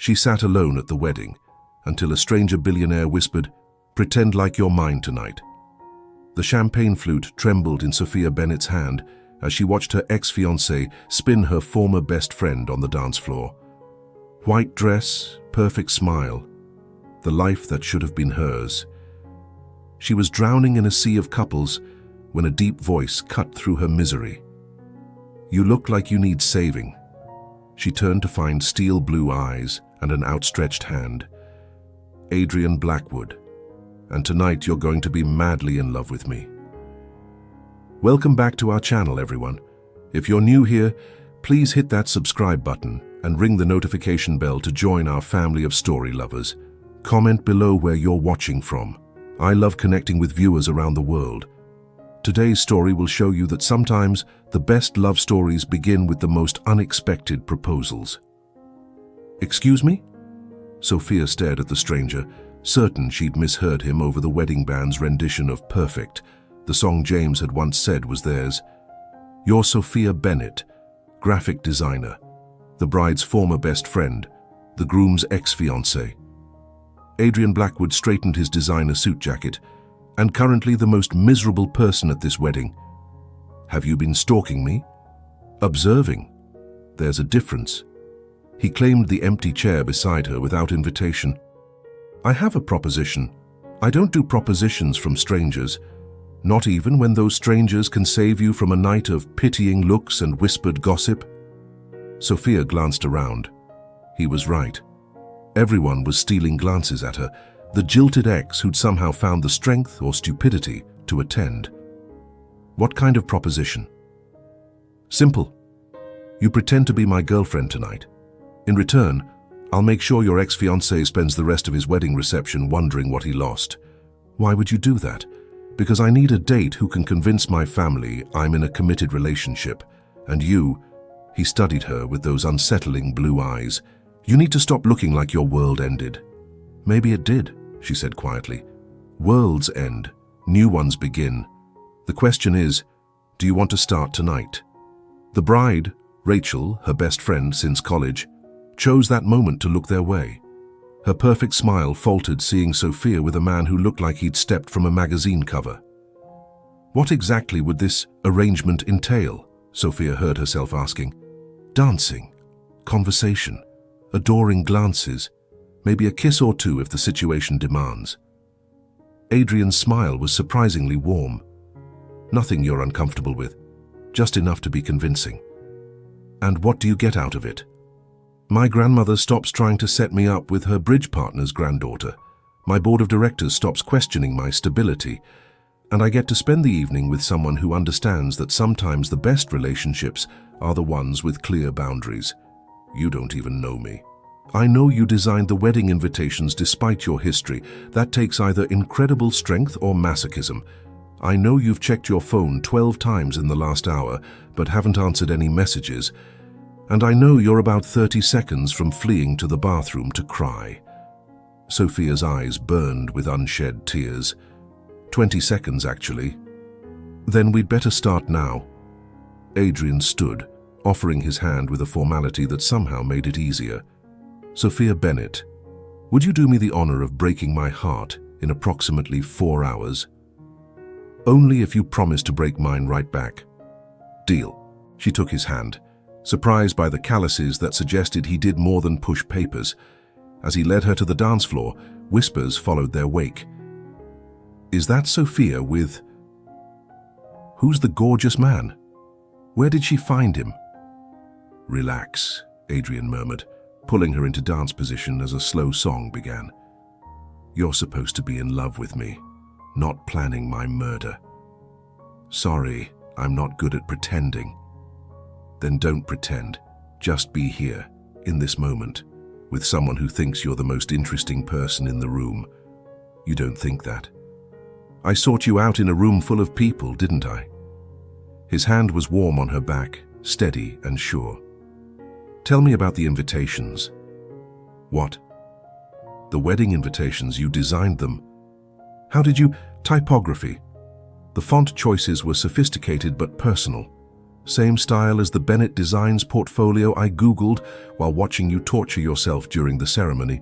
She sat alone at the wedding until a stranger billionaire whispered, "Pretend like you're mine tonight." The champagne flute trembled in Sophia Bennett's hand as she watched her ex-fiancé spin her former best friend on the dance floor. White dress, perfect smile, the life that should have been hers. She was drowning in a sea of couples when a deep voice cut through her misery. "You look like you need saving." She turned to find steel blue eyes and an outstretched hand. "Adrian Blackwood, and tonight you're going to be madly in love with me." Welcome back to our channel, everyone. If you're new here, please hit that subscribe button and ring the notification bell to join our family of story lovers. Comment below where you're watching from. I love connecting with viewers around the world. Today's story will show you that sometimes the best love stories begin with the most unexpected proposals. "Excuse me?" Sophia stared at the stranger, certain she'd misheard him over the wedding band's rendition of Perfect, the song James had once said was theirs. "You're Sophia Bennett, graphic designer, the bride's former best friend, the groom's ex-fiancé." Adrian Blackwood straightened his designer suit jacket, "And currently the most miserable person at this wedding. Have you been stalking me?" "Observing. There's a difference." He claimed the empty chair beside her without invitation. "I have a proposition. I don't do propositions from strangers, not even when those strangers can save you from a night of pitying looks and whispered gossip." Sophia glanced around. He was right. Everyone was stealing glances at her, the jilted ex who'd somehow found the strength or stupidity to attend. "What kind of proposition?" "Simple. You pretend to be my girlfriend tonight. In return, I'll make sure your ex-fiancé spends the rest of his wedding reception wondering what he lost." "Why would you do that?" "Because I need a date who can convince my family I'm in a committed relationship. And you," he studied her with those unsettling blue eyes, "you need to stop looking like your world ended." "Maybe it did," she said quietly. "Worlds end, new ones begin. The question is, do you want to start tonight?" The bride, Rachel, her best friend since college, chose that moment to look their way. Her perfect smile faltered seeing Sophia with a man who looked like he'd stepped from a magazine cover. What exactly would this arrangement entail? Sophia heard herself asking. Dancing, conversation, adoring glances, maybe a kiss or two if the situation demands. Adrian's smile was surprisingly warm. Nothing you're uncomfortable with, just enough to be convincing. And what do you get out of it? My grandmother stops trying to set me up with her bridge partner's granddaughter. My board of directors stops questioning my stability, and I get to spend the evening with someone who understands that sometimes the best relationships are the ones with clear boundaries. You don't even know me. I know you designed the wedding invitations despite your history. That takes either incredible strength or masochism. I know you've checked your phone 12 times in the last hour, but haven't answered any messages. And I know you're about 30 seconds from fleeing to the bathroom to cry. Sophia's eyes burned with unshed tears. 20 seconds, actually. Then we'd better start now. Adrian stood, offering his hand with a formality that somehow made it easier. Sophia Bennett, would you do me the honor of breaking my heart in approximately 4 hours? Only if you promise to break mine right back. Deal. She took his hand, surprised by the calluses that suggested he did more than push papers. As he led her to the dance floor, whispers followed their wake. Is that Sophia with... Who's the gorgeous man? Where did she find him? Relax, Adrian murmured, pulling her into dance position as a slow song began. You're supposed to be in love with me, not planning my murder. Sorry, I'm not good at pretending. Then don't pretend. Just be here, in this moment, with someone who thinks you're the most interesting person in the room. You don't think that. I sought you out in a room full of people, didn't I? His hand was warm on her back, steady and sure. Tell me about the invitations. What? The wedding invitations, you designed them. How did you... Typography. The font choices were sophisticated but personal. Same style as the Bennett Designs portfolio I Googled while watching you torture yourself during the ceremony.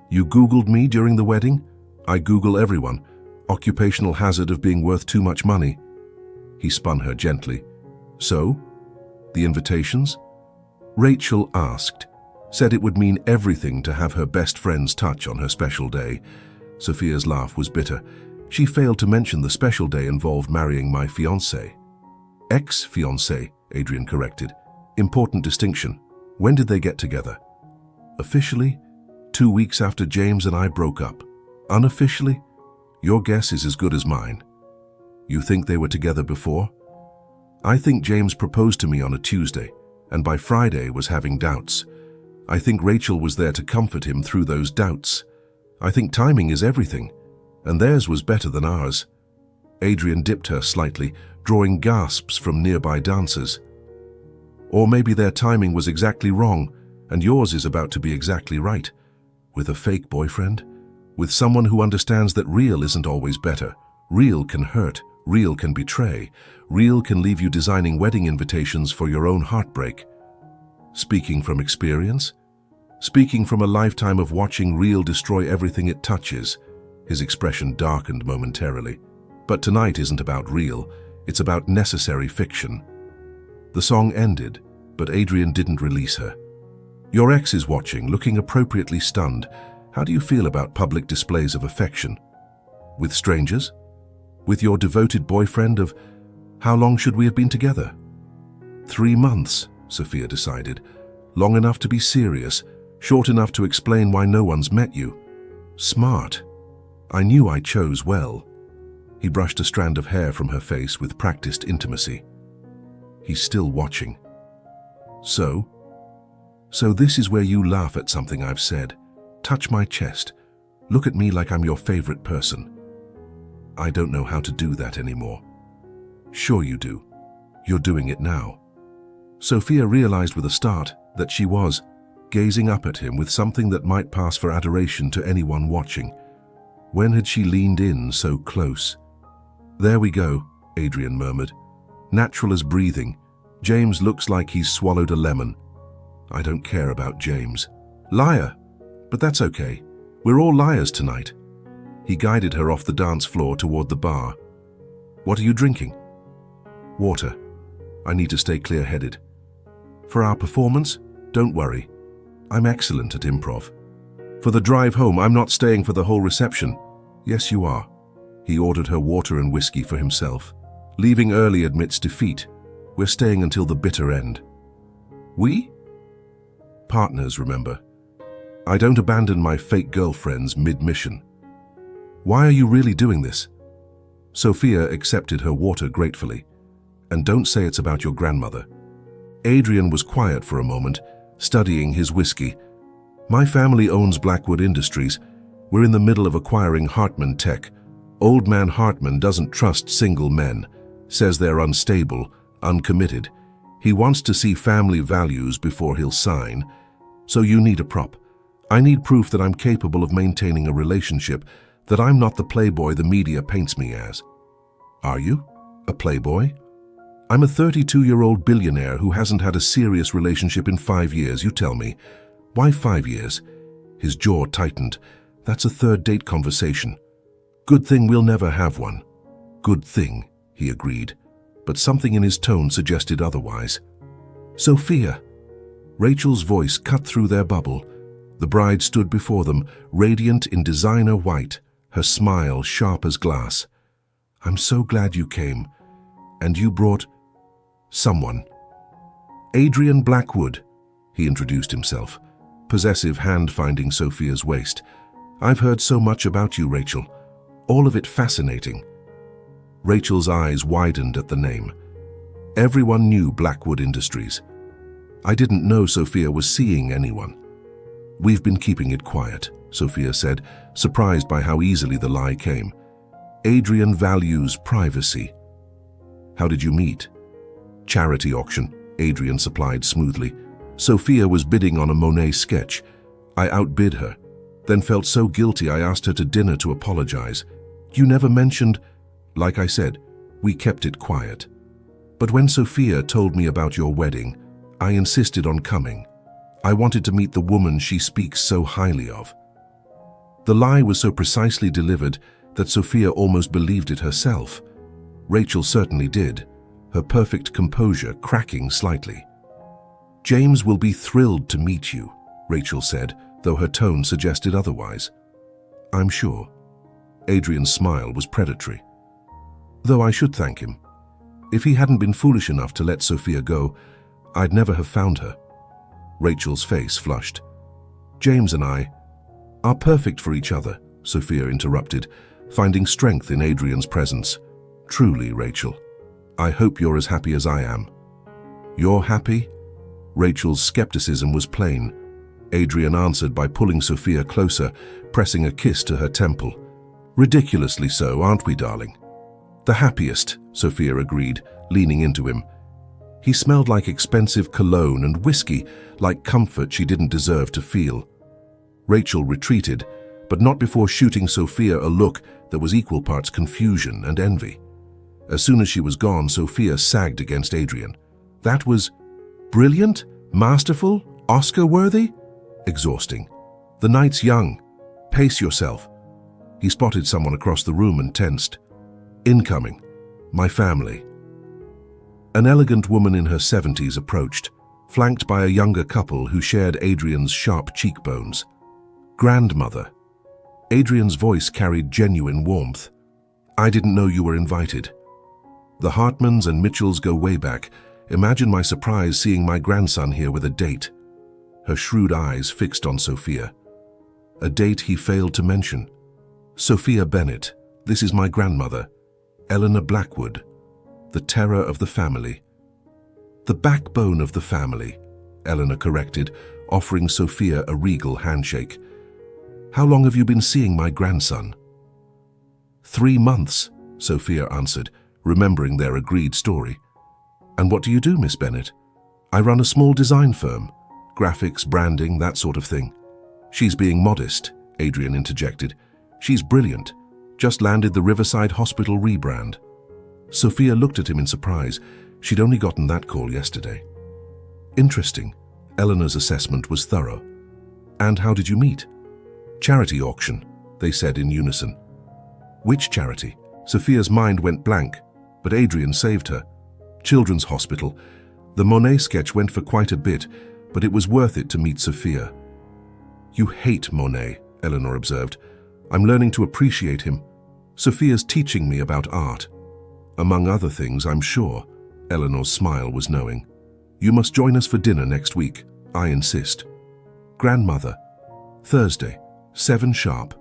You Googled me during the wedding? I Google everyone. Occupational hazard of being worth too much money. He spun her gently. So? The invitations? Rachel asked. Said it would mean everything to have her best friend's touch on her special day. Sophia's laugh was bitter. She failed to mention the special day involved marrying my fiancé. Ex-fiancé, Adrian corrected. Important distinction. When did they get together? Officially, 2 weeks after James and I broke up. Unofficially, your guess is as good as mine. You think they were together before? I think James proposed to me on a Tuesday, and by Friday was having doubts. I think Rachel was there to comfort him through those doubts. I think timing is everything, and theirs was better than ours. Adrian dipped her slightly, drawing gasps from nearby dancers. Or maybe their timing was exactly wrong, and yours is about to be exactly right. With a fake boyfriend? With someone who understands that real isn't always better. Real can hurt, real can betray, real can leave you designing wedding invitations for your own heartbreak. Speaking from experience? Speaking from a lifetime of watching real destroy everything it touches. His expression darkened momentarily. But tonight isn't about real, it's about necessary fiction. The song ended, but Adrian didn't release her. Your ex is watching, looking appropriately stunned. How do you feel about public displays of affection? With strangers? With your devoted boyfriend of, how long should we have been together? 3 months, Sophia decided. Long enough to be serious, short enough to explain why no one's met you. Smart. I knew I chose well. He brushed a strand of hair from her face with practiced intimacy. He's still watching. So this is where you laugh at something I've said. Touch my chest. Look at me like I'm your favorite person. I don't know how to do that anymore. Sure you do. You're doing it now. Sophia realized with a start that she was gazing up at him with something that might pass for adoration to anyone watching. When had she leaned in so close? There we go, Adrian murmured. Natural as breathing. James looks like he's swallowed a lemon. I don't care about James. Liar. But that's okay. We're all liars tonight. He guided her off the dance floor toward the bar. What are you drinking? Water. I need to stay clear-headed. For our performance, don't worry. I'm excellent at improv. For the drive home, I'm not staying for the whole reception. Yes, you are. He ordered her water and whiskey for himself. Leaving early admits defeat. We're staying until the bitter end. We? Partners, remember. I don't abandon my fake girlfriends mid-mission. Why are you really doing this? Sophia accepted her water gratefully. And don't say it's about your grandmother. Adrian was quiet for a moment, studying his whiskey. My family owns Blackwood Industries. We're in the middle of acquiring Hartman Tech. Old man Hartman doesn't trust single men, says they're unstable, uncommitted. He wants to see family values before he'll sign. So you need a prop. I need proof that I'm capable of maintaining a relationship, that I'm not the playboy the media paints me as. Are you? A playboy? I'm a 32-year-old billionaire who hasn't had a serious relationship in 5 years, you tell me. Why 5 years? His jaw tightened. That's a third date conversation. Good thing we'll never have one. Good thing, he agreed, but something in his tone suggested otherwise. Sophia. Rachel's voice cut through their bubble. The bride stood before them, radiant in designer white, her smile sharp as glass. I'm so glad you came. And you brought someone. Adrian Blackwood, he introduced himself, possessive hand finding Sophia's waist. I've heard so much about you, Rachel. All of it fascinating. Rachel's eyes widened at the name. Everyone knew Blackwood Industries. I didn't know Sophia was seeing anyone. We've been keeping it quiet, Sophia said, surprised by how easily the lie came. Adrian values privacy. How did you meet? Charity auction, Adrian supplied smoothly. Sophia was bidding on a Monet sketch. I outbid her, then felt so guilty I asked her to dinner to apologize. You never mentioned. Like I said, we kept it quiet. But when Sophia told me about your wedding, I insisted on coming. I wanted to meet the woman she speaks so highly of." The lie was so precisely delivered that Sophia almost believed it herself. Rachel certainly did, her perfect composure cracking slightly. "James will be thrilled to meet you," Rachel said, though her tone suggested otherwise. "I'm sure." Adrian's smile was predatory. "Though I should thank him. If he hadn't been foolish enough to let Sophia go, I'd never have found her." Rachel's face flushed. "James and I are perfect for each other," Sophia interrupted, finding strength in Adrian's presence. "Truly, Rachel. I hope you're as happy as I am." "You're happy?" Rachel's skepticism was plain. Adrian answered by pulling Sophia closer, pressing a kiss to her temple. "Ridiculously so, aren't we, darling?" "The happiest," Sophia agreed, leaning into him. He smelled like expensive cologne and whiskey, like comfort she didn't deserve to feel. Rachel retreated, but not before shooting Sophia a look that was equal parts confusion and envy. As soon as she was gone, Sophia sagged against Adrian. "That was brilliant, masterful, Oscar-worthy?" "Exhausting. The night's young. Pace yourself." He spotted someone across the room and tensed. "Incoming. My family." An elegant woman in her 70s approached, flanked by a younger couple who shared Adrian's sharp cheekbones. "Grandmother." Adrian's voice carried genuine warmth. "I didn't know you were invited. The Hartmans and Mitchells go way back. Imagine my surprise seeing my grandson here with a date." Her shrewd eyes fixed on Sophia. "A date he failed to mention." "Sophia Bennett, this is my grandmother, Eleanor Blackwood, the terror of the family." "The backbone of the family," Eleanor corrected, offering Sophia a regal handshake. "How long have you been seeing my grandson?" 3 months, Sophia answered, remembering their agreed story. "And what do you do, Miss Bennett?" "I run a small design firm. Graphics, branding, that sort of thing." "She's being modest," Adrian interjected. "She's brilliant. Just landed the Riverside Hospital rebrand." Sophia looked at him in surprise. She'd only gotten that call yesterday. "Interesting." Eleanor's assessment was thorough. "And how did you meet?" "Charity auction," they said in unison. "Which charity?" Sophia's mind went blank, but Adrian saved her. "Children's Hospital. The Monet sketch went for quite a bit, but it was worth it to meet Sophia." "You hate Monet," Eleanor observed. "I'm learning to appreciate him. Sophia's teaching me about art." "Among other things, I'm sure." Eleanor's smile was knowing. "You must join us for dinner next week. I insist." "Grandmother. Thursday, 7 sharp.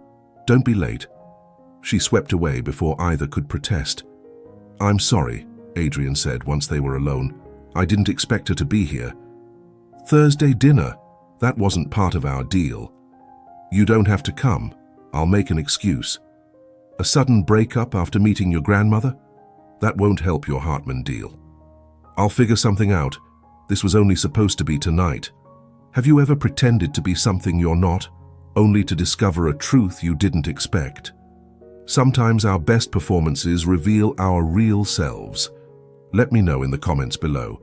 Don't be late." She swept away before either could protest. "I'm sorry," Adrian said once they were alone. "I didn't expect her to be here." "Thursday dinner? That wasn't part of our deal." "You don't have to come. I'll make an excuse." "A sudden breakup after meeting your grandmother? That won't help your Hartman deal." "I'll figure something out. This was only supposed to be tonight." Have you ever pretended to be something you're not, only to discover a truth you didn't expect? Sometimes our best performances reveal our real selves. Let me know in the comments below.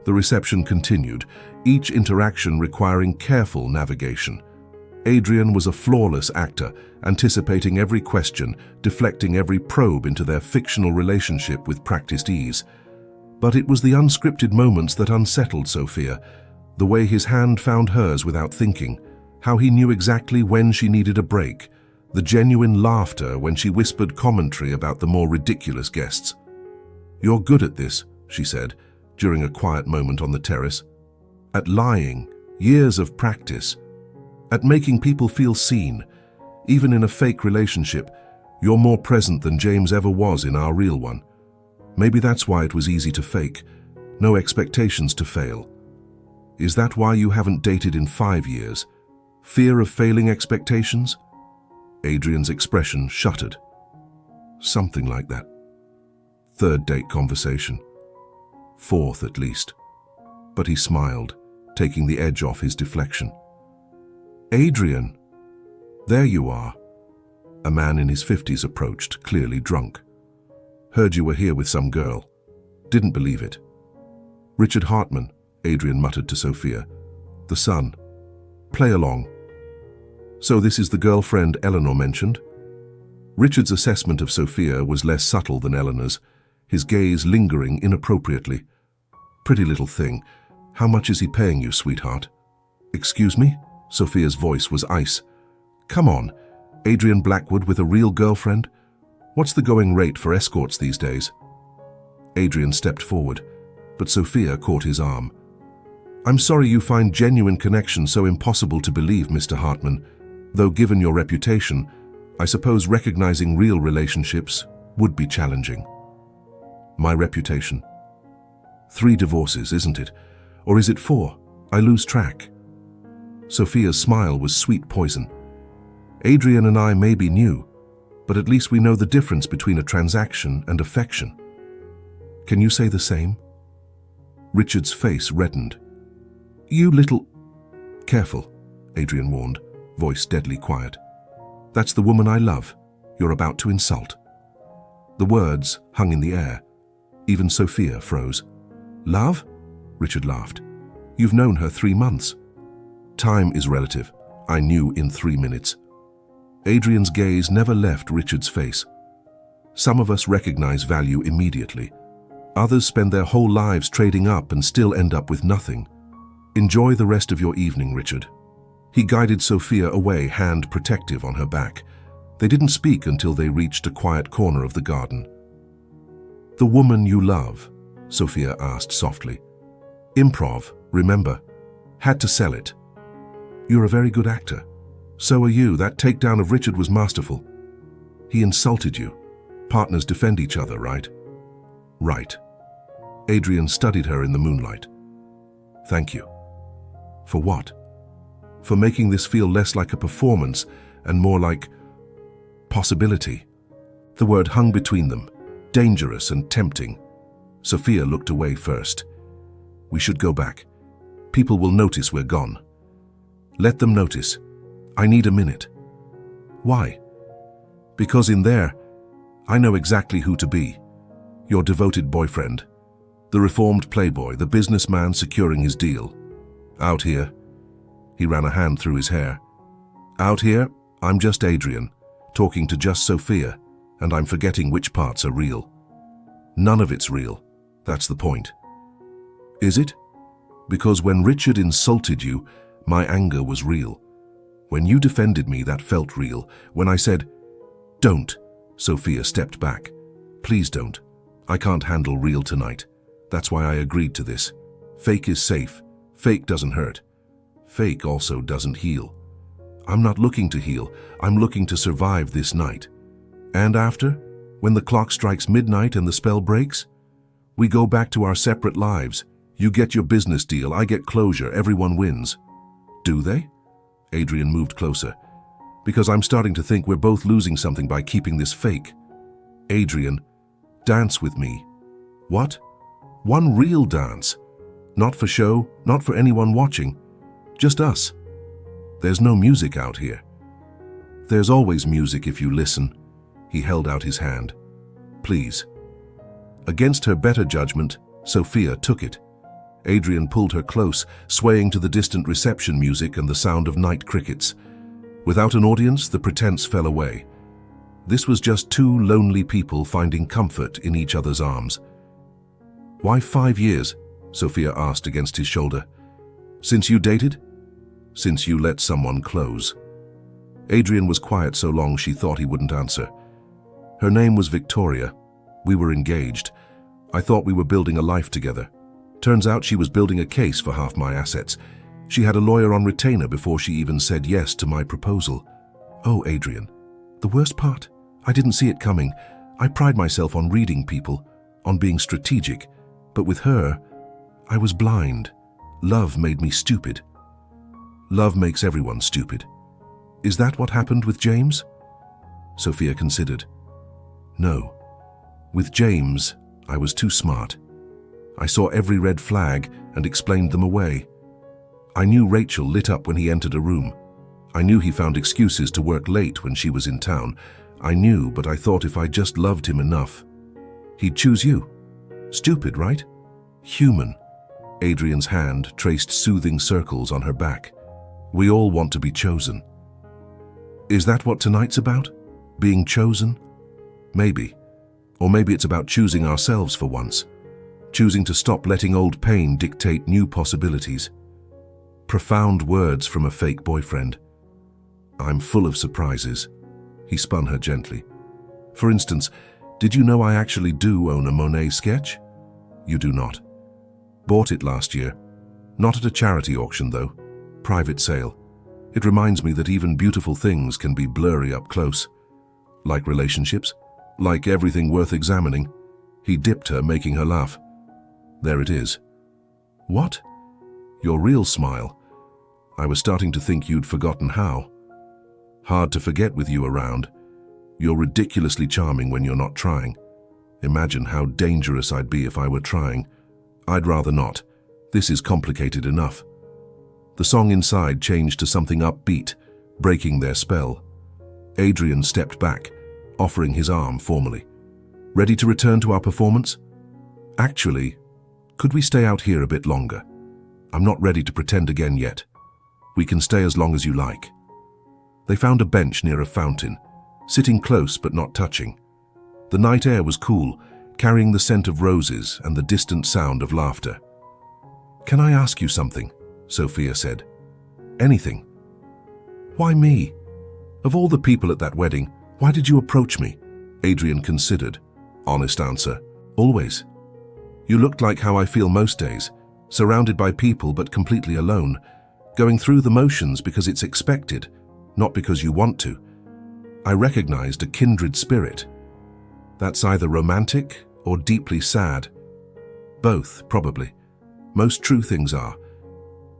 The reception continued, each interaction requiring careful navigation. Adrian was a flawless actor, anticipating every question, deflecting every probe into their fictional relationship with practiced ease. But it was the unscripted moments that unsettled Sophia, the way his hand found hers without thinking, how he knew exactly when she needed a break, the genuine laughter when she whispered commentary about the more ridiculous guests. "You're good at this," she said, during a quiet moment on the terrace. "At lying, years of practice. At making people feel seen. Even in a fake relationship, you're more present than James ever was in our real one. Maybe that's why it was easy to fake. No expectations to fail. Is that why you haven't dated in 5 years? Fear of failing expectations?" Adrian's expression shuttered. Something like that. 3rd date conversation. 4th at least. But he smiled, taking the edge off his deflection. "Adrian, there you are." A man in his 50s approached, clearly drunk. "Heard you were here with some girl. Didn't believe it. Richard Hartman, Adrian muttered to Sophia. The son. Play along. So this is the girlfriend Eleanor mentioned? Richard's assessment of Sophia was less subtle than Eleanor's, his gaze lingering inappropriately. Pretty little thing. How much is he paying you, sweetheart? Excuse me? Sophia's voice was ice. Come on, Adrian Blackwood with a real girlfriend? What's the going rate for escorts these days? Adrian stepped forward, but Sophia caught his arm. I'm sorry you find genuine connection so impossible to believe, Mr. Hartman, though given your reputation, I suppose recognizing real relationships would be challenging. My reputation. 3 divorces, isn't it? Or is it 4? I lose track. Sophia's smile was sweet poison. Adrian and I may be new, but at least we know the difference between a transaction and affection. Can you say the same? Richard's face reddened. You little... Careful, Adrian warned, voice deadly quiet. That's the woman I love, you're about to insult. The words hung in the air. Even Sophia froze. Love? Richard laughed. You've known her 3 months. Time is relative. I knew in 3 minutes. Adrian's gaze never left Richard's face. Some of us recognize value immediately. Others spend their whole lives trading up and still end up with nothing. Enjoy the rest of your evening, Richard. He guided Sophia away, hand protective on her back. They didn't speak until they reached a quiet corner of the garden. The woman you love? Sophia asked softly. Improv, remember. Had to sell it. You're a very good actor. So are you. That takedown of Richard was masterful. He insulted you. Partners defend each other, right? Right. Adrian studied her in the moonlight. Thank you. For what? For making this feel less like a performance and more like possibility. The word hung between them, dangerous and tempting. Sophia looked away first. We should go back. People will notice we're gone. Let them notice. I need a minute. Why? Because in there, I know exactly who to be. Your devoted boyfriend. The reformed playboy, the businessman securing his deal. Out here, he ran a hand through his hair. Out here, I'm just Adrian, talking to just Sophia, and I'm forgetting which parts are real. None of it's real. That's the point. Is it? Because when Richard insulted you, my anger was real. When you defended me, that felt real. When I said, don't, Sophia stepped back. Please don't. I can't handle real tonight. That's why I agreed to this. Fake is safe. Fake doesn't hurt. Fake also doesn't heal. I'm not looking to heal. I'm looking to survive this night. And after, when the clock strikes midnight and the spell breaks, we go back to our separate lives. You get your business deal, I get closure, everyone wins. Do they? Adrian moved closer. Because I'm starting to think we're both losing something by keeping this fake. Adrian, dance with me. What? One real dance. Not for show, not for anyone watching. Just us. There's no music out here. There's always music if you listen. He held out his hand. Please. Against her better judgment, Sophia took it. Adrian pulled her close, swaying to the distant reception music and the sound of night crickets. Without an audience, the pretense fell away. This was just 2 lonely people finding comfort in each other's arms. Why 5 years? Sophia asked against his shoulder. Since you dated? Since you let someone close. Adrian was quiet so long she thought he wouldn't answer. Her name was Victoria. We were engaged. I thought we were building a life together. Turns out she was building a case for half my assets. She had a lawyer on retainer before she even said yes to my proposal. Oh, Adrian, the worst part? I didn't see it coming. I pride myself on reading people, on being strategic. But with her, I was blind. Love made me stupid. Love makes everyone stupid. Is that what happened with James? Sophia considered. No. With James, I was too smart. I saw every red flag and explained them away. I knew Rachel lit up when he entered a room. I knew he found excuses to work late when she was in town. I knew, but I thought if I just loved him enough, he'd choose you. Stupid, right? Human. Adrian's hand traced soothing circles on her back. We all want to be chosen. Is that what tonight's about? Being chosen? Maybe. Or maybe it's about choosing ourselves for once. Choosing to stop letting old pain dictate new possibilities. Profound words from a fake boyfriend. I'm full of surprises. He spun her gently. For instance, did you know I actually do own a Monet sketch? You do not. Bought it last year. Not at a charity auction though. Private sale. It reminds me that even beautiful things can be blurry up close. Like relationships. Like everything worth examining. He dipped her, making her laugh. There it is. What? Your real smile. I was starting to think you'd forgotten how. Hard to forget with you around. You're ridiculously charming when you're not trying. Imagine how dangerous I'd be if I were trying. I'd rather not. This is complicated enough. The song inside changed to something upbeat, breaking their spell. Adrian stepped back, offering his arm formally. Ready to return to our performance? Actually, could we stay out here a bit longer? I'm not ready to pretend again yet. We can stay as long as you like. They found a bench near a fountain, sitting close but not touching. The night air was cool, carrying the scent of roses and the distant sound of laughter. Can I ask you something? Sophia said. Anything. Why me? Of all the people at that wedding, why did you approach me? Adrian considered. Honest answer. Always. You looked like how I feel most days, surrounded by people but completely alone, going through the motions because it's expected, not because you want to. I recognized a kindred spirit. That's either romantic or deeply sad. Both, probably. Most true things are.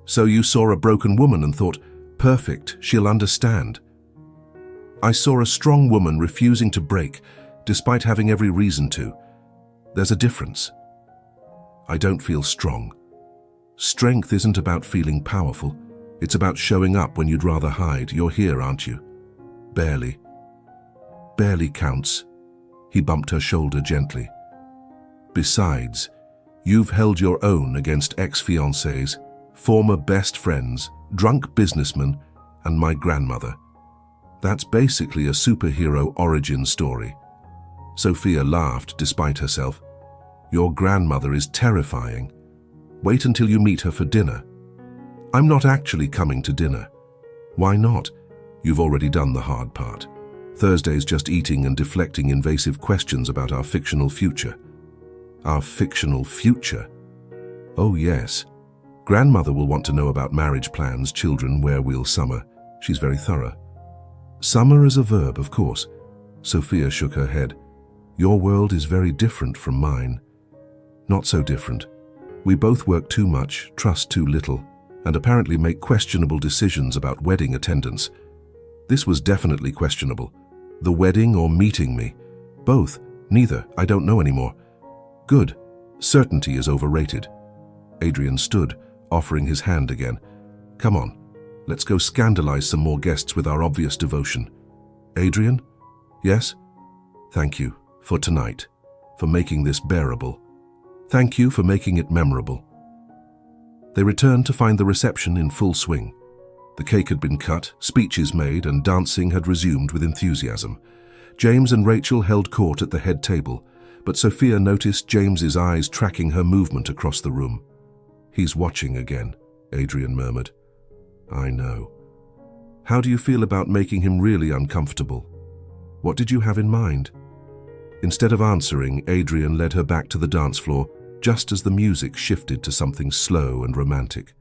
So you saw a broken woman and thought, perfect, she'll understand. I saw a strong woman refusing to break, despite having every reason to. There's a difference. I don't feel strong. Strength isn't about feeling powerful. It's about showing up when you'd rather hide. You're here, aren't you? Barely. Barely counts. He bumped her shoulder gently. Besides, you've held your own against ex-fiancés, former best friends, drunk businessmen, and my grandmother. That's basically a superhero origin story. Sophia laughed despite herself. Your grandmother is terrifying. Wait until you meet her for dinner. I'm not actually coming to dinner. Why not? You've already done the hard part. Thursday's just eating and deflecting invasive questions about our fictional future. Our fictional future? Oh yes. Grandmother will want to know about marriage plans, children, where we'll summer. She's very thorough. Summer is a verb, of course. Sophia shook her head. Your world is very different from mine. Not so different. We both work too much, trust too little, and apparently make questionable decisions about wedding attendance. This was definitely questionable. The wedding or meeting me? Both. Neither. I don't know anymore. Good. Certainty is overrated. Adrian stood, offering his hand again. Come on. Let's go scandalize some more guests with our obvious devotion. Adrian? Yes? Thank you. For tonight. For making this bearable. Thank you for making it memorable. They returned to find the reception in full swing. The cake had been cut, speeches made, and dancing had resumed with enthusiasm. James and Rachel held court at the head table, but Sophia noticed James's eyes tracking her movement across the room. He's watching again, Adrian murmured. I know. How do you feel about making him really uncomfortable? What did you have in mind? Instead of answering, Adrian led her back to the dance floor, just as the music shifted to something slow and romantic.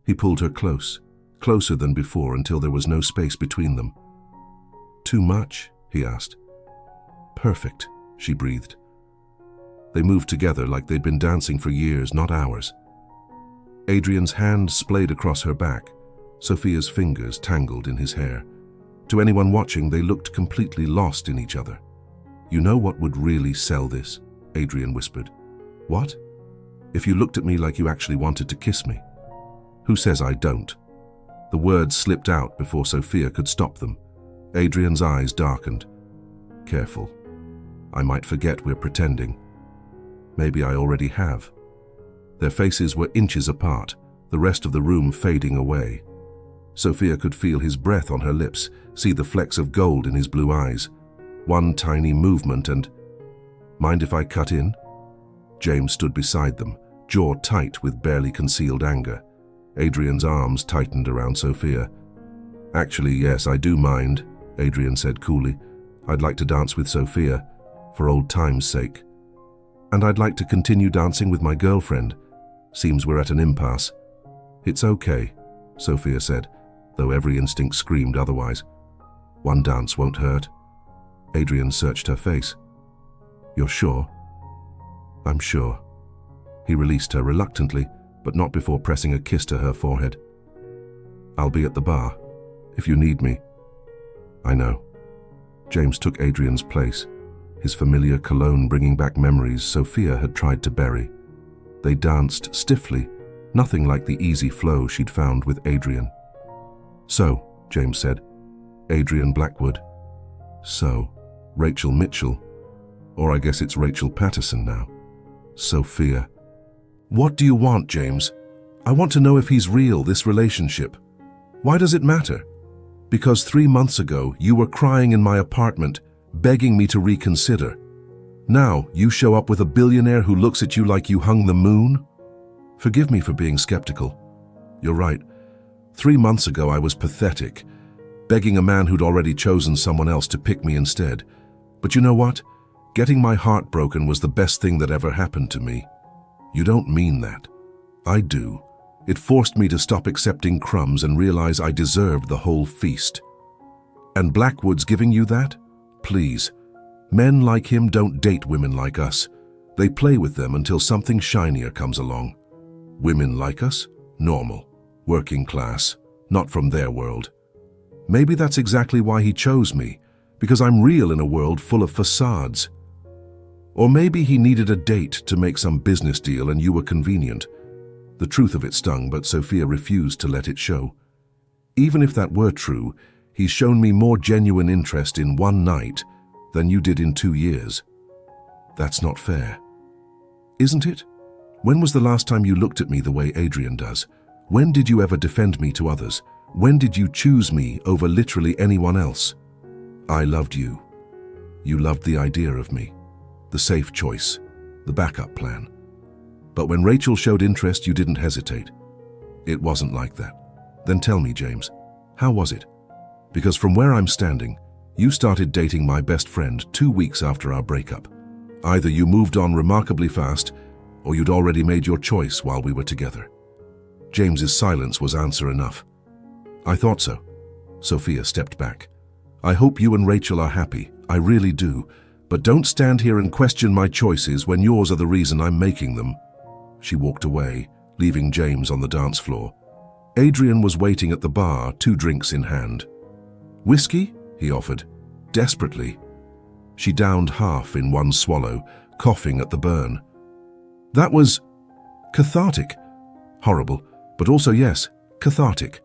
He pulled her close, closer than before until there was no space between them. Too much? He asked. Perfect, she breathed. They moved together like they'd been dancing for years, not hours. Adrian's hand splayed across her back, Sophia's fingers tangled in his hair. To anyone watching, they looked completely lost in each other. You know what would really sell this? Adrian whispered. What? If you looked at me like you actually wanted to kiss me. Who says I don't? The words slipped out before Sophia could stop them. Adrian's eyes darkened. Careful. I might forget we're pretending. Maybe I already have. Their faces were inches apart, the rest of the room fading away. Sophia could feel his breath on her lips, see the flecks of gold in his blue eyes. One tiny movement and... Mind if I cut in? James stood beside them, jaw tight with barely concealed anger. Adrian's arms tightened around Sophia. Actually, yes, I do mind, Adrian said coolly. I'd like to dance with Sophia, for old time's sake. And I'd like to continue dancing with my girlfriend. Seems we're at an impasse. It's okay, Sophia said, though every instinct screamed otherwise. One dance won't hurt. Adrian searched her face. You're sure? I'm sure. He released her reluctantly, but not before pressing a kiss to her forehead. I'll be at the bar, if you need me. I know. James took Adrian's place, his familiar cologne bringing back memories Sophia had tried to bury. They danced stiffly, nothing like the easy flow she'd found with Adrian. So, James said, Adrian Blackwood. So, Rachel Mitchell. Or I guess it's Rachel Patterson now. Sophia. What do you want, James? I want to know if he's real, this relationship. Why does it matter? Because 3 months ago, you were crying in my apartment, begging me to reconsider. Now, you show up with a billionaire who looks at you like you hung the moon? Forgive me for being skeptical. You're right. 3 months ago, I was pathetic, begging a man who'd already chosen someone else to pick me instead. But you know what? Getting my heart broken was the best thing that ever happened to me. You don't mean that. I do. It forced me to stop accepting crumbs and realize I deserved the whole feast. And Blackwood's giving you that? Please. Men like him don't date women like us. They play with them until something shinier comes along. Women like us? Normal. Working class. Not from their world. Maybe that's exactly why he chose me, because I'm real in a world full of facades. Or maybe he needed a date to make some business deal and you were convenient. The truth of it stung, but Sophia refused to let it show. Even if that were true, he's shown me more genuine interest in one night than you did in 2 years. That's not fair. Isn't it? When was the last time you looked at me the way Adrian does? When did you ever defend me to others? When did you choose me over literally anyone else? I loved you. You loved the idea of me. The safe choice. The backup plan. But when Rachel showed interest, you didn't hesitate. It wasn't like that. Then tell me, James, how was it? Because from where I'm standing, you started dating my best friend 2 weeks after our breakup. Either you moved on remarkably fast, or you'd already made your choice while we were together. James's silence was answer enough. I thought so. Sophia stepped back. I hope you and Rachel are happy. I really do. But don't stand here and question my choices when yours are the reason I'm making them. She walked away, leaving James on the dance floor. Adrian was waiting at the bar, 2 drinks in hand. Whiskey? He offered, desperately. She downed half in one swallow, coughing at the burn. That was cathartic. Horrible, but also yes, cathartic.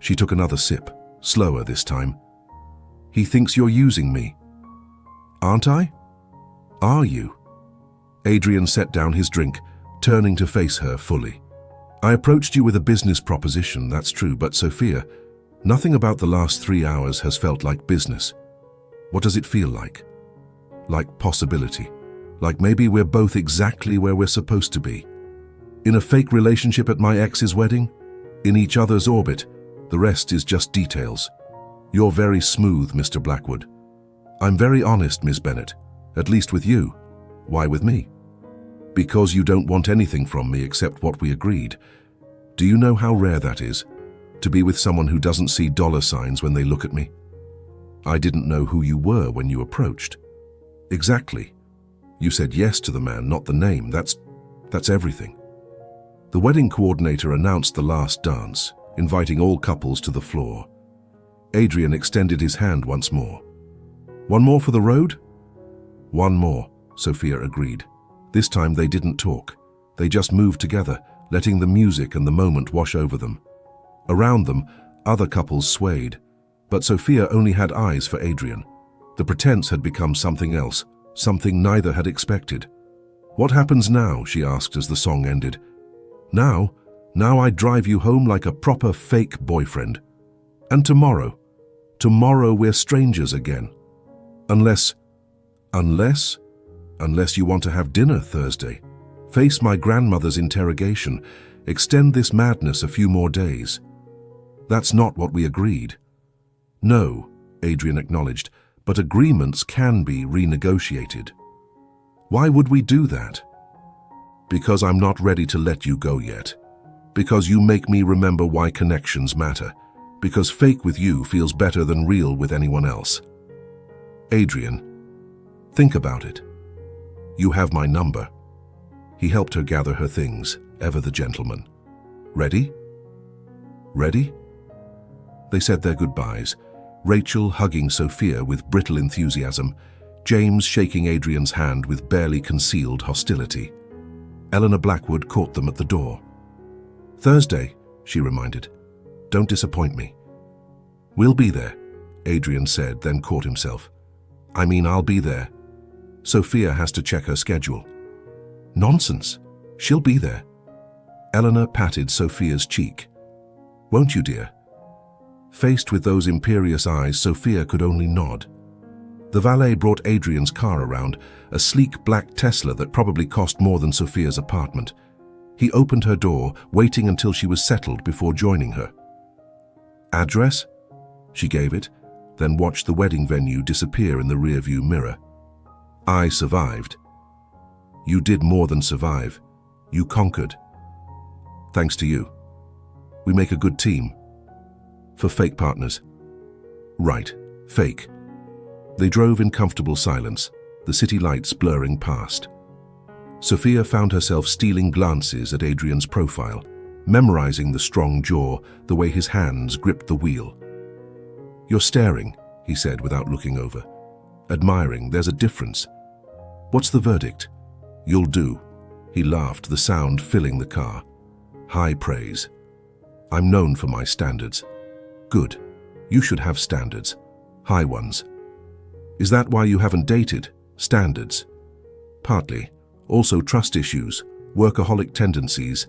She took another sip, slower this time. He thinks you're using me. Aren't I? Are you? Adrian set down his drink, turning to face her fully. I approached you with a business proposition, that's true, but Sophia, nothing about the last 3 hours has felt like business. What does it feel like? Like possibility. Like maybe we're both exactly where we're supposed to be. In a fake relationship at my ex's wedding? In each other's orbit. The rest is just details. You're very smooth, Mr. Blackwood. I'm very honest, Miss Bennett. At least with you. Why with me? Because you don't want anything from me except what we agreed. Do you know how rare that is? To be with someone who doesn't see dollar signs when they look at me? I didn't know who you were when you approached. Exactly. You said yes to the man, not the name. That's everything. The wedding coordinator announced the last dance, inviting all couples to the floor. Adrian extended his hand once more. One more for the road? One more, Sophia agreed. This time they didn't talk. They just moved together, letting the music and the moment wash over them. Around them, other couples swayed, but Sophia only had eyes for Adrian. The pretense had become something else, something neither had expected. What happens now? She asked as the song ended. Now I drive you home like a proper fake boyfriend. And tomorrow we're strangers again. Unless you want to have dinner Thursday. Face my grandmother's interrogation. Extend this madness a few more days. That's not what we agreed. No, Adrian acknowledged, but agreements can be renegotiated. Why would we do that? Because I'm not ready to let you go yet. Because you make me remember why connections matter. Because fake with you feels better than real with anyone else. Adrian, think about it. You have my number. He helped her gather her things, ever the gentleman. Ready? Ready? They said their goodbyes, Rachel hugging Sophia with brittle enthusiasm, James shaking Adrian's hand with barely concealed hostility. Eleanor Blackwood caught them at the door. Thursday, she reminded. Don't disappoint me. We'll be there, Adrian said, then caught himself. I mean, I'll be there. Sophia has to check her schedule. Nonsense. She'll be there. Eleanor patted Sophia's cheek. Won't you, dear? Faced with those imperious eyes, Sophia could only nod. The valet brought Adrian's car around, a sleek black Tesla that probably cost more than Sophia's apartment. He opened her door, waiting until she was settled before joining her. Address? She gave it, then watched the wedding venue disappear in the rearview mirror. I survived. You did more than survive. You conquered. Thanks to you. We make a good team. For fake partners. Right, fake. They drove in comfortable silence, the city lights blurring past. Sophia found herself stealing glances at Adrian's profile, memorizing the strong jaw, the way his hands gripped the wheel. You're staring, he said without looking over. Admiring, there's a difference. What's the verdict? You'll do. He laughed, the sound filling the car. High praise. I'm known for my standards. Good. You should have standards. High ones. Is that why you haven't dated? Standards? Partly. Also trust issues, workaholic tendencies,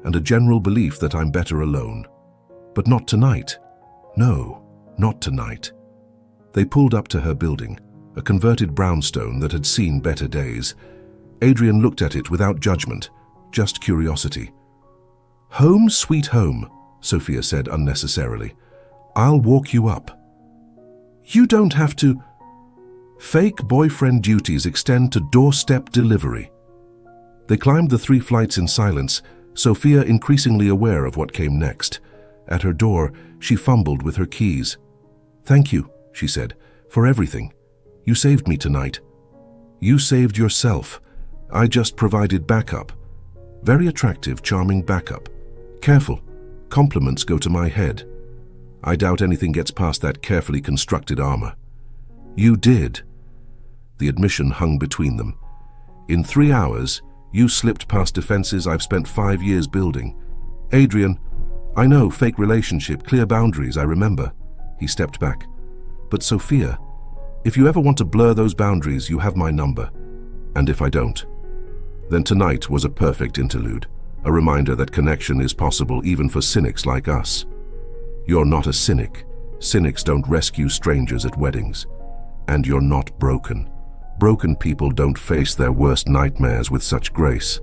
and a general belief that I'm better alone. But not tonight. No, not tonight. They pulled up to her building, a converted brownstone that had seen better days. Adrian looked at it without judgment, just curiosity. Home sweet home, Sophia said unnecessarily. I'll walk you up. You don't have to. Fake boyfriend duties extend to doorstep delivery. They climbed the 3 flights in silence, Sophia increasingly aware of what came next. At her door, she fumbled with her keys. Thank you, she said, for everything. You saved me tonight. You saved yourself. I just provided backup. Very attractive, charming backup. Careful. Compliments go to my head. I doubt anything gets past that carefully constructed armor. You did. The admission hung between them. In 3 hours, you slipped past defenses I've spent 5 years building. Adrian, I know, fake relationship, clear boundaries, I remember. He stepped back. But Sophia, if you ever want to blur those boundaries, you have my number. And if I don't, then tonight was a perfect interlude, a reminder that connection is possible even for cynics like us. You're not a cynic. Cynics don't rescue strangers at weddings. And you're not broken. Broken people don't face their worst nightmares with such grace.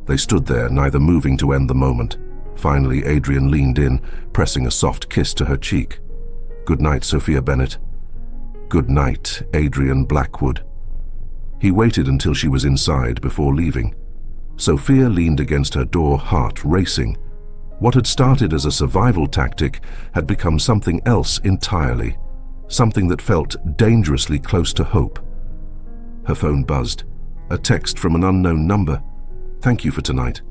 They stood there, neither moving to end the moment. Finally, Adrian leaned in, pressing a soft kiss to her cheek. Good night, Sophia Bennett. Good night, Adrian Blackwood. He waited until she was inside before leaving. Sophia leaned against her door, heart racing. What had started as a survival tactic had become something else entirely, something that felt dangerously close to hope. Her phone buzzed. A text from an unknown number. Thank you for tonight,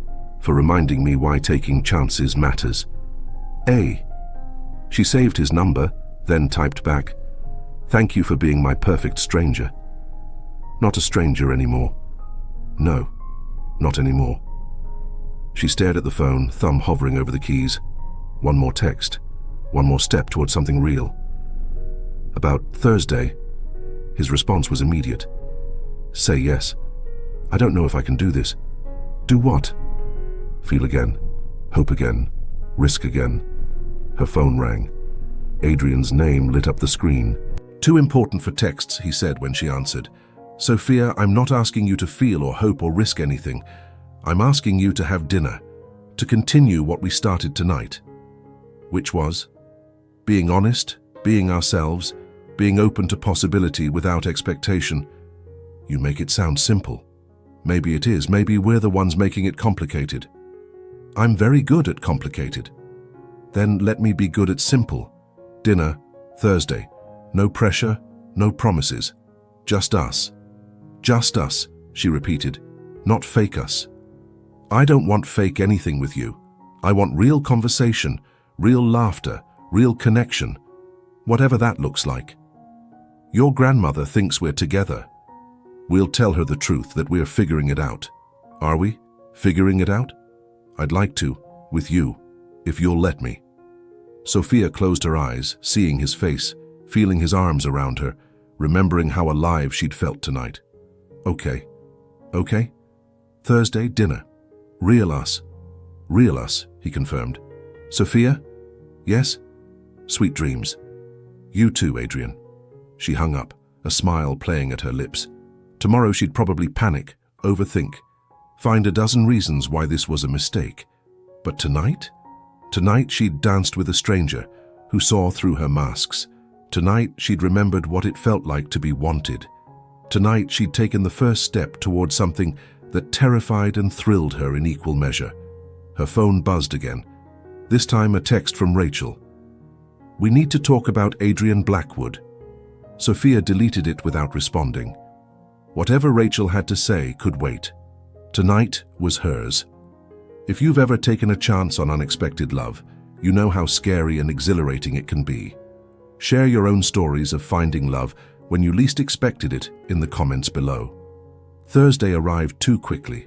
for reminding me why taking chances matters. A. She saved his number, then typed back, thank you for being my perfect stranger. Not a stranger anymore. No, not anymore. She stared at the phone, thumb hovering over the keys. One more text, one more step towards something real. About Thursday, his response was immediate. Say yes. I don't know if I can do this. Do what? Feel again, hope again, risk again. Her phone rang. Adrian's name lit up the screen. Too important for texts, he said when she answered. Sophia, I'm not asking you to feel or hope or risk anything. I'm asking you to have dinner, to continue what we started tonight. Which was? Being honest, being ourselves, being open to possibility without expectation. You make it sound simple. Maybe it is. Maybe we're the ones making it complicated. I'm very good at complicated. Then let me be good at simple. Dinner, Thursday. No pressure, no promises. Just us. Just us, she repeated. Not fake us. I don't want fake anything with you. I want real conversation, real laughter, real connection. Whatever that looks like. Your grandmother thinks we're together. We'll tell her the truth that we're figuring it out. Are we? Figuring it out? I'd like to, with you, if you'll let me. Sophia closed her eyes, seeing his face, feeling his arms around her, remembering how alive she'd felt tonight. Okay. Okay? Thursday, dinner. Real us. Real us, he confirmed. Sophia? Yes? Sweet dreams. You too, Adrian. She hung up, a smile playing at her lips. Tomorrow she'd probably panic, overthink, find a dozen reasons why this was a mistake. But tonight? Tonight she'd danced with a stranger who saw through her masks. Tonight she'd remembered what it felt like to be wanted. Tonight she'd taken the first step toward something that terrified and thrilled her in equal measure. Her phone buzzed again, this time a text from Rachel. We need to talk about Adrian Blackwood. Sophia deleted it without responding. Whatever Rachel had to say could wait. Tonight was hers. If you've ever taken a chance on unexpected love, you know how scary and exhilarating it can be. Share your own stories of finding love when you least expected it in the comments below. Thursday arrived too quickly.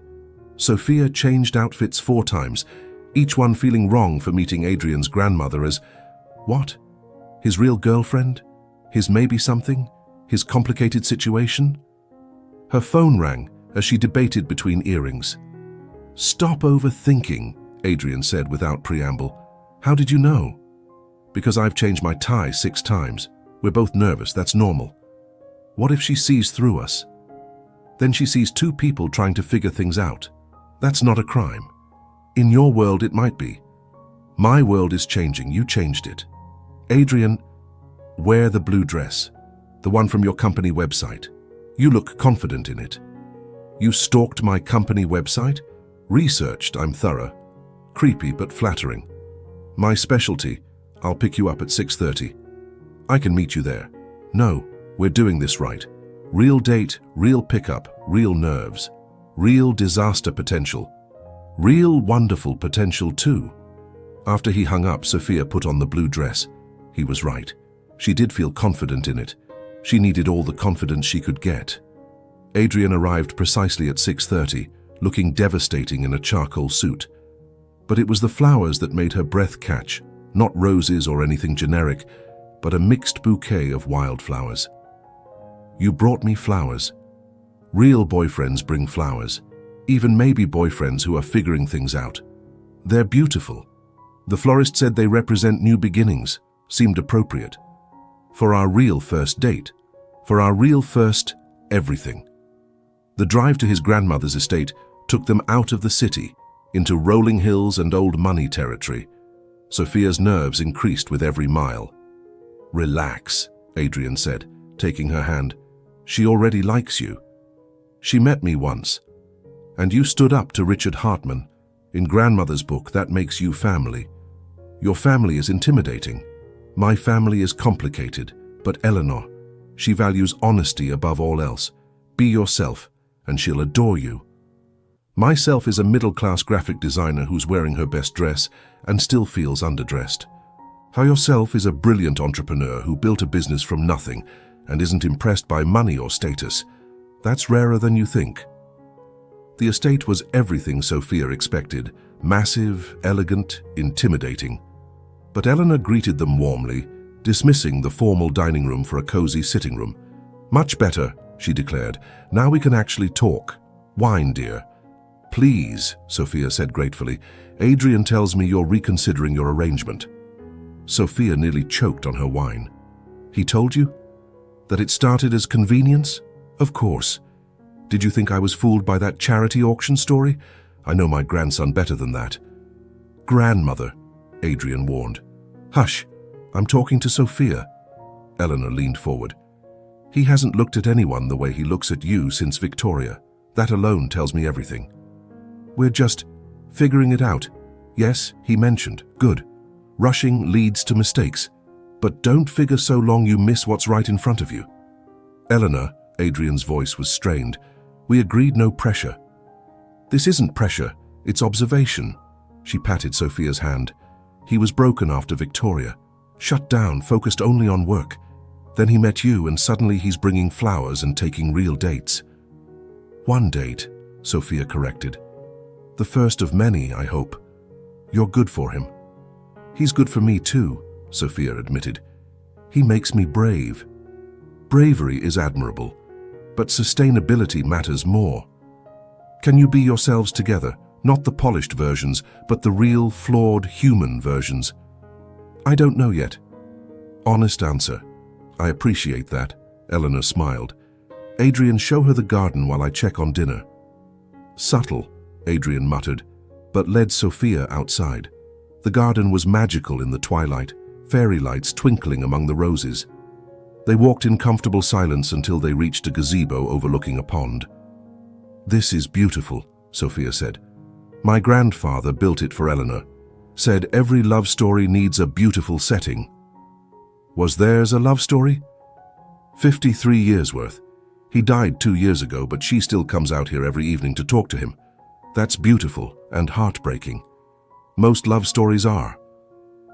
Sophia changed outfits 4 times, each one feeling wrong for meeting Adrian's grandmother as, what? His real girlfriend? His maybe something? His complicated situation? Her phone rang as she debated between earrings. Stop overthinking, Adrian said without preamble. How did you know? Because I've changed my tie 6 times. We're both nervous, that's normal. What if she sees through us? Then she sees 2 people trying to figure things out. That's not a crime. In your world it might be. My world is changing, you changed it. Adrian, wear the blue dress, the one from your company website. You look confident in it. You stalked my company website? Researched, I'm thorough. Creepy but flattering. My specialty, I'll pick you up at 6:30. I can meet you there. No, we're doing this right. Real date, real pickup, real nerves. Real disaster potential. Real wonderful potential too. After he hung up, Sophia put on the blue dress. He was right. She did feel confident in it. She needed all the confidence she could get. Adrian arrived precisely at 6:30, looking devastating in a charcoal suit. But it was the flowers that made her breath catch, not roses or anything generic, but a mixed bouquet of wildflowers. You brought me flowers. Real boyfriends bring flowers, even maybe boyfriends who are figuring things out. They're beautiful. The florist said they represent new beginnings, seemed appropriate. For our real first date, for our real first everything. The drive to his grandmother's estate took them out of the city, into rolling hills and old money territory. Sophia's nerves increased with every mile. Relax, Adrian said, taking her hand. She already likes you. She met me once. And you stood up to Richard Hartman. In grandmother's book, that makes you family. Your family is intimidating. My family is complicated, but Eleanor, she values honesty above all else. Be yourself, and she'll adore you. Myself is a middle-class graphic designer who's wearing her best dress and still feels underdressed. How yourself is a brilliant entrepreneur who built a business from nothing and isn't impressed by money or status. That's rarer than you think. The estate was everything Sophia expected, massive, elegant, intimidating. But Eleanor greeted them warmly, dismissing the formal dining room for a cozy sitting room. Much better, she declared. Now we can actually talk. Wine, dear. Please, Sophia said gratefully. Adrian tells me you're reconsidering your arrangement. Sophia nearly choked on her wine. He told you? That it started as convenience? Of course. Did you think I was fooled by that charity auction story? I know my grandson better than that. Grandmother, Adrian warned. Hush, I'm talking to Sophia. Eleanor leaned forward. He hasn't looked at anyone the way he looks at you since Victoria. That alone tells me everything. We're just figuring it out. Yes, he mentioned. Good. Rushing leads to mistakes. But don't figure so long you miss what's right in front of you. Eleanor, Adrian's voice was strained. We agreed no pressure. This isn't pressure, it's observation. She patted Sophia's hand. He was broken after Victoria. Shut down, focused only on work. Then he met you and suddenly he's bringing flowers and taking real dates. One date, Sophia corrected. The first of many, I hope. You're good for him. He's good for me too, Sophia admitted. He makes me brave. Bravery is admirable, but sustainability matters more. Can you be yourselves together, not the polished versions, but the real, flawed, human versions? I don't know yet. Honest answer. I appreciate that, Eleanor smiled. Adrian, show her the garden while I check on dinner. Subtle, Adrian muttered, but led Sophia outside. The garden was magical in the twilight, fairy lights twinkling among the roses. They walked in comfortable silence until they reached a gazebo overlooking a pond. This is beautiful, Sophia said. My grandfather built it for Eleanor. Said every love story needs a beautiful setting. Was theirs a love story? 53 years worth. He died 2 years ago, but she still comes out here every evening to talk to him. That's beautiful and heartbreaking. Most love stories are.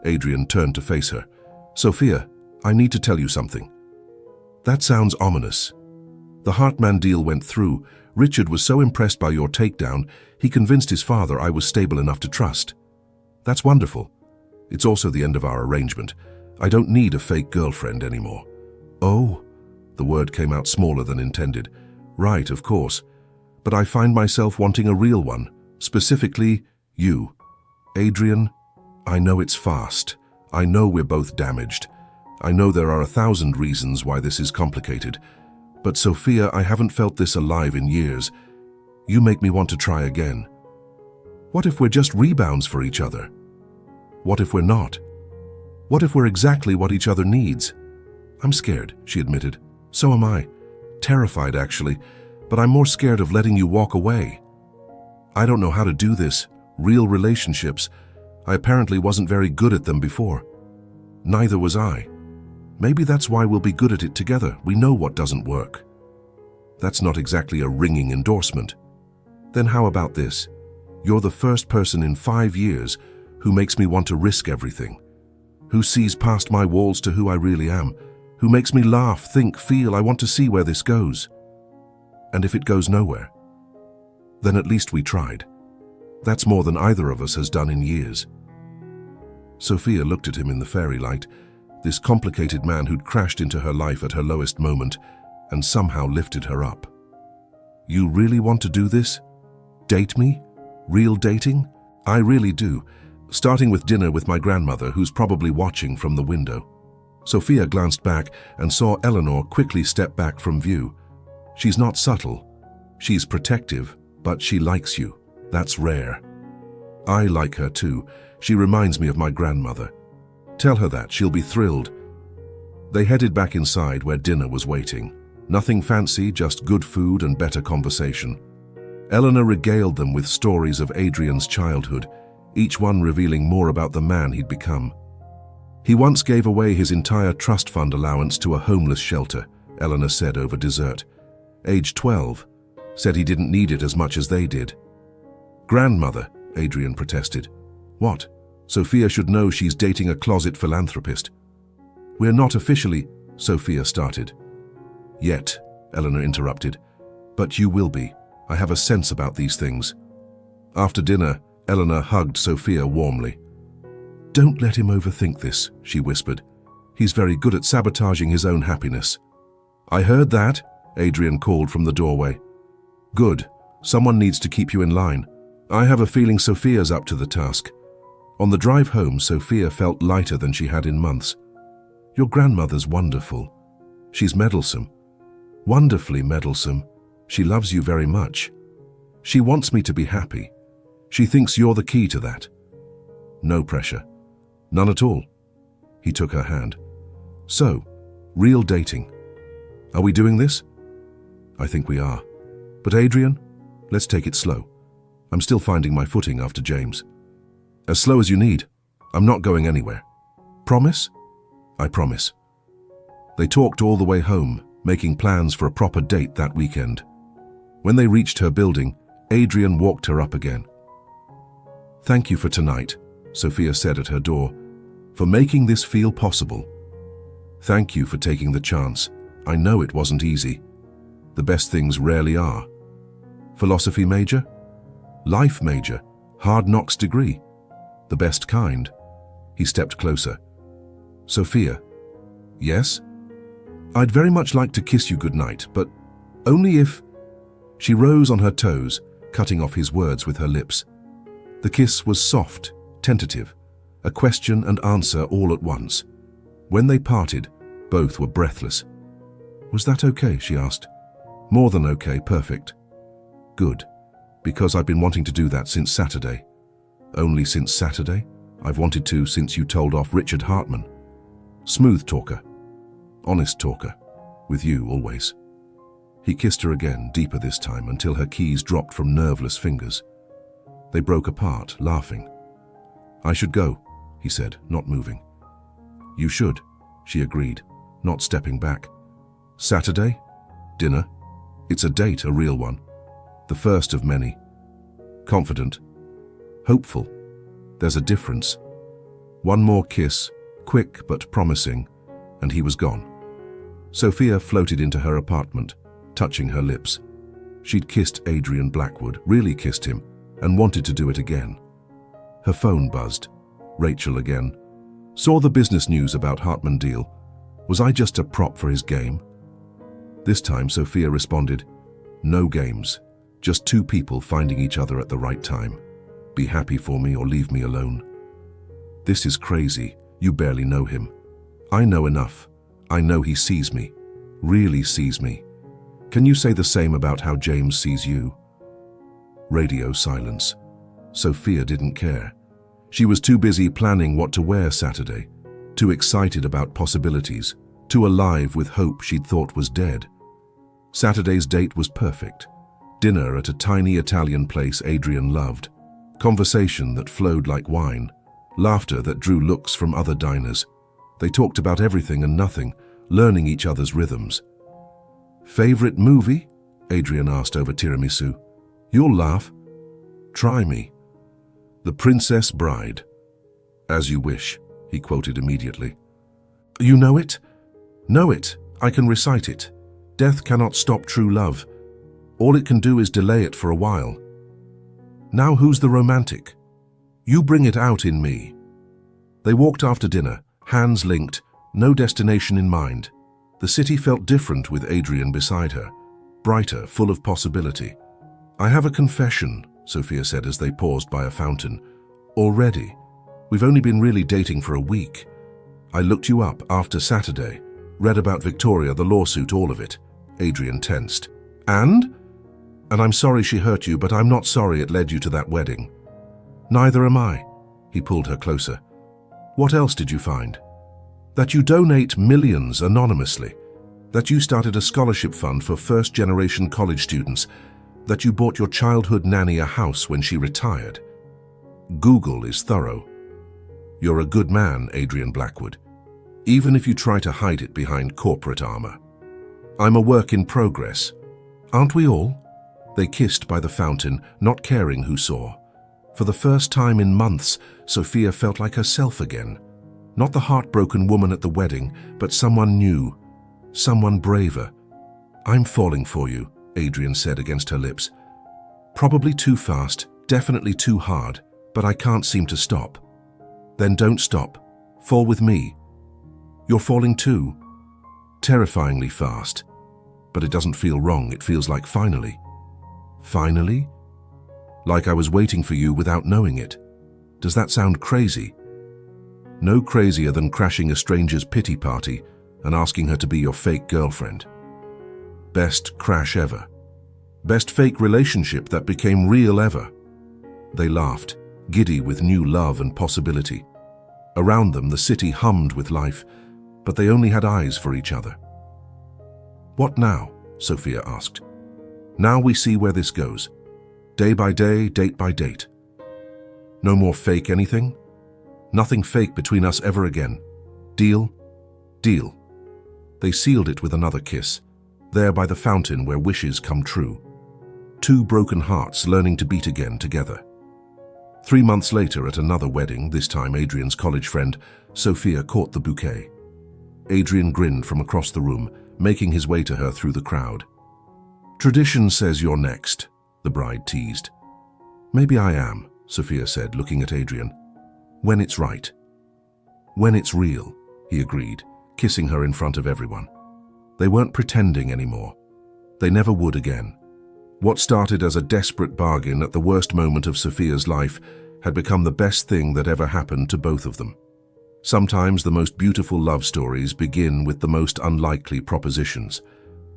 Adrian turned to face her. Sophia, I need to tell you something. That sounds ominous. The Hartman deal went through. Richard was so impressed by your takedown, he convinced his father I was stable enough to trust. That's wonderful. It's also the end of our arrangement. I don't need a fake girlfriend anymore. Oh, the word came out smaller than intended. Right, of course. But I find myself wanting a real one, specifically you. Adrian, I know it's fast. I know we're both damaged. I know there are 1,000 reasons why this is complicated. But Sophia, I haven't felt this alive in years. You make me want to try again. What if we're just rebounds for each other? What if we're not? What if we're exactly what each other needs? I'm scared, she admitted. So am I. Terrified, actually. But I'm more scared of letting you walk away. I don't know how to do this. Real relationships. I apparently wasn't very good at them before. Neither was I. Maybe that's why we'll be good at it together. We know what doesn't work. That's not exactly a ringing endorsement. Then how about this? You're the first person in 5 years who makes me want to risk everything. Who sees past my walls to who I really am. Who makes me laugh, think, feel. I want to see where this goes. And if it goes nowhere, then at least we tried. That's more than either of us has done in years. Sophia looked at him in the fairy light, this complicated man who'd crashed into her life at her lowest moment and somehow lifted her up. You really want to do this? Date me? Real dating? I really do. Starting with dinner with my grandmother, who's probably watching from the window. Sophia glanced back and saw Eleanor quickly step back from view. She's not subtle. She's protective, but she likes you. That's rare. I like her too. She reminds me of my grandmother. Tell her that, she'll be thrilled. They headed back inside where dinner was waiting. Nothing fancy, just good food and better conversation. Eleanor regaled them with stories of Adrian's childhood, each one revealing more about the man he'd become. He once gave away his entire trust fund allowance to a homeless shelter, Eleanor said over dessert. Age 12, said he didn't need it as much as they did. Grandmother, Adrian protested. What? Sophia should know she's dating a closet philanthropist. We're not officially, Sophia started. Yet, Eleanor interrupted. But you will be. I have a sense about these things. After dinner, Eleanor hugged Sophia warmly. Don't let him overthink this, she whispered. He's very good at sabotaging his own happiness. I heard that, Adrian called from the doorway. Good. Someone needs to keep you in line. I have a feeling Sophia's up to the task." On the drive home, Sophia felt lighter than she had in months. "Your grandmother's wonderful. She's meddlesome. Wonderfully meddlesome. She loves you very much. She wants me to be happy. She thinks you're the key to that." No pressure. None at all. He took her hand. "So, real dating. Are we doing this?" "I think we are. But Adrian, let's take it slow. I'm still finding my footing after James." "As slow as you need. I'm not going anywhere." "Promise?" "I promise." They talked all the way home, making plans for a proper date that weekend. When they reached her building, Adrian walked her up again. "Thank you for tonight," Sophia said at her door, "for making this feel possible. Thank you for taking the chance. I know it wasn't easy. The best things rarely are. Philosophy major? Life major? Hard knocks degree? The best kind?" He stepped closer. "Sophia." "Yes?" "I'd very much like to kiss you goodnight, but only if—" She rose on her toes, cutting off his words with her lips. The kiss was soft, tentative, a question and answer all at once. When they parted, both were breathless. "Was that okay?" she asked. "More than okay, perfect." "Good, because I've been wanting to do that since Saturday." "Only since Saturday?" "I've wanted to since you told off Richard Hartman." "Smooth talker. Honest talker. With you, always." He kissed her again, deeper this time, until her keys dropped from nerveless fingers. They broke apart, laughing. "I should go," he said, not moving. "You should," she agreed, not stepping back. "Saturday? Dinner? It's a date, a real one. The first of many. Confident. Hopeful. There's a difference." One more kiss, quick but promising, and he was gone. Sophia floated into her apartment, touching her lips. She'd kissed Adrian Blackwood, really kissed him, and wanted to do it again. Her phone buzzed. Rachel again. "Saw the business news about Hartman deal. Was I just a prop for his game?" This time Sophia responded, "No games, just two people finding each other at the right time. Be happy for me or leave me alone." "This is crazy. You barely know him." "I know enough. I know he sees me. Really sees me. Can you say the same about how James sees you?" Radio silence. Sophia didn't care. She was too busy planning what to wear Saturday, too excited about possibilities, too alive with hope she'd thought was dead. Saturday's date was perfect. Dinner at a tiny Italian place Adrian loved. Conversation that flowed like wine. Laughter that drew looks from other diners. They talked about everything and nothing, learning each other's rhythms. "Favorite movie?" Adrian asked over tiramisu. "You'll laugh." "Try me." "The Princess Bride." "As you wish," he quoted immediately. "You know it?" "Know it. I can recite it. Death cannot stop true love. All it can do is delay it for a while." "Now who's the romantic?" "You bring it out in me." They walked after dinner, hands linked, no destination in mind. The city felt different with Adrian beside her, brighter, full of possibility. "I have a confession," Sophia said as they paused by a fountain. "Already. We've only been really dating for a week. I looked you up after Saturday, read about Victoria, the lawsuit, all of it." Adrian tensed. "And? And I'm sorry she hurt you, but I'm not sorry it led you to that wedding." "Neither am I." He pulled her closer. "What else did you find?" "That you donate millions anonymously. That you started a scholarship fund for first-generation college students. That you bought your childhood nanny a house when she retired. Google is thorough. You're a good man, Adrian Blackwood, even if you try to hide it behind corporate armor. I'm a work in progress. Aren't we all?" They kissed by the fountain, not caring who saw. For the first time in months, Sophia felt like herself again. Not the heartbroken woman at the wedding, but someone new, someone braver. "I'm falling for you," Adrian said against her lips. "Probably too fast, definitely too hard, but I can't seem to stop." "Then don't stop. Fall with me." "You're falling too." "Terrifyingly fast. But it doesn't feel wrong, it feels like finally." Finally? Like I was waiting for you without knowing it. Does that sound crazy? No crazier than crashing a stranger's pity party and asking her to be your fake girlfriend. Best crash ever. Best fake relationship that became real ever. They laughed, giddy with new love and possibility. Around them, the city hummed with life, but they only had eyes for each other. What now? Sophia asked. Now we see where this goes. Day by day, date by date. No more fake anything? Nothing fake between us ever again. Deal? Deal. They sealed it with another kiss, there by the fountain where wishes come true. Two broken hearts learning to beat again together. 3 months later, at another wedding, this time Adrian's college friend, Sophia caught the bouquet. Adrian grinned from across the room, making his way to her through the crowd. Tradition says you're next, the bride teased. Maybe I am, Sophia said, looking at Adrian. When it's right. When it's real, he agreed, kissing her in front of everyone. They weren't pretending anymore. They never would again. What started as a desperate bargain at the worst moment of Sophia's life had become the best thing that ever happened to both of them. Sometimes the most beautiful love stories begin with the most unlikely propositions.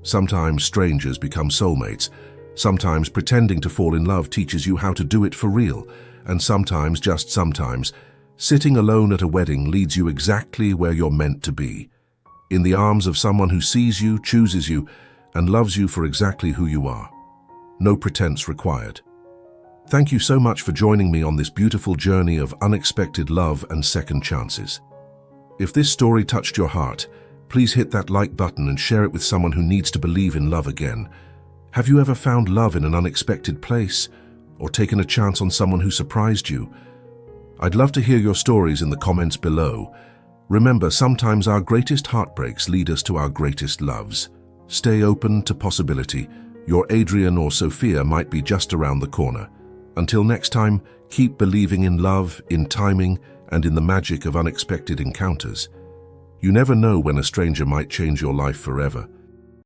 Sometimes strangers become soulmates. Sometimes pretending to fall in love teaches you how to do it for real. And sometimes, just sometimes, sitting alone at a wedding leads you exactly where you're meant to be. In the arms of someone who sees you, chooses you, and loves you for exactly who you are. No pretense required. Thank you so much for joining me on this beautiful journey of unexpected love and second chances. If this story touched your heart, please hit that like button and share it with someone who needs to believe in love again. Have you ever found love in an unexpected place, or taken a chance on someone who surprised you? I'd love to hear your stories in the comments below. Remember, sometimes our greatest heartbreaks lead us to our greatest loves. Stay open to possibility. Your Adrian or Sophia might be just around the corner. Until next time, keep believing in love, in timing, and in the magic of unexpected encounters. You never know when a stranger might change your life forever.